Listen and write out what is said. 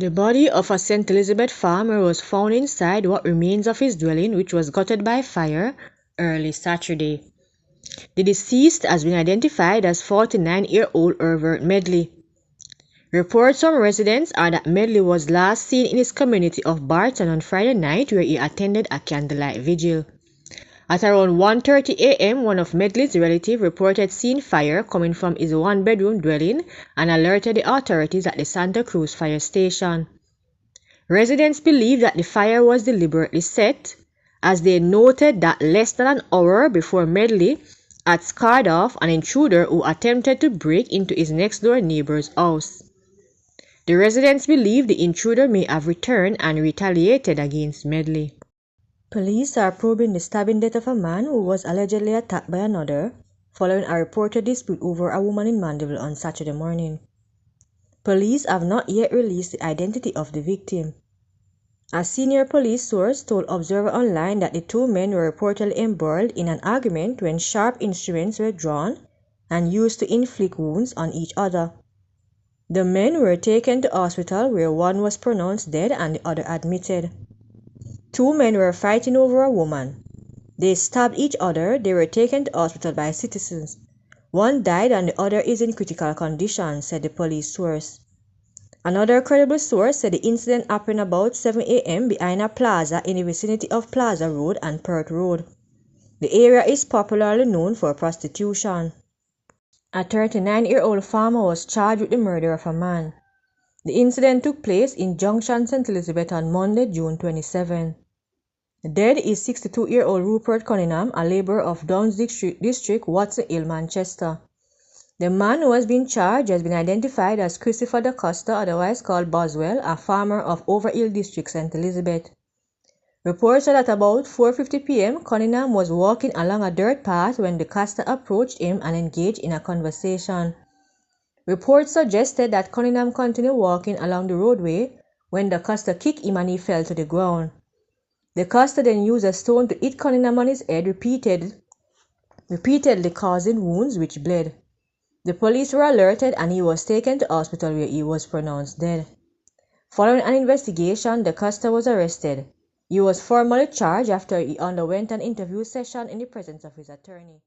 The body of a St. Elizabeth farmer was found inside what remains of his dwelling, which was gutted by fire early Saturday. The deceased has been identified as 49-year-old Herbert Medley. Reports from residents are that Medley was last seen in his community of Barton on Friday night, where he attended a candlelight vigil. At around 1:30 a.m., one of Medley's relatives reported seeing fire coming from his one-bedroom dwelling and alerted the authorities at the Santa Cruz fire station. Residents believe that the fire was deliberately set, as they noted that less than an hour before Medley had scared off an intruder who attempted to break into his next-door neighbor's house. The residents believe the intruder may have returned and retaliated against Medley. Police are probing the stabbing death of a man who was allegedly attacked by another following a reported dispute over a woman in Mandeville on Saturday morning. Police have not yet released the identity of the victim. A senior police source told Observer Online that the two men were reportedly embroiled in an argument when sharp instruments were drawn and used to inflict wounds on each other. The men were taken to hospital, where one was pronounced dead and the other admitted. Two men were fighting over a woman. They stabbed each other. They were taken to hospital by citizens. One died and the other is in critical condition, said the police source. Another credible source said the incident happened about 7 a.m. behind a plaza in the vicinity of Plaza Road and Perth Road. The area is popularly known for prostitution. A 39-year-old farmer was charged with the murder of a man. The incident took place in Junction St. Elizabeth on Monday, June 27. Dead is 62-year-old Rupert Cunningham, a laborer of Downs District, Watson Hill, Manchester. The man who has been charged has been identified as Christopher Da Costa, otherwise called Boswell, a farmer of Overhill District, St. Elizabeth. Reports are that about 4:50 p.m., Cunningham was walking along a dirt path when Da Costa approached him and engaged in a conversation. Reports suggested that Cunningham continued walking along the roadway when Da Costa kicked him and he fell to the ground. Da Costa then used a stone to hit Cunningham on his head repeatedly, causing wounds which bled. The police were alerted and he was taken to hospital, where he was pronounced dead. Following an investigation, Da Costa was arrested. He was formally charged after he underwent an interview session in the presence of his attorney.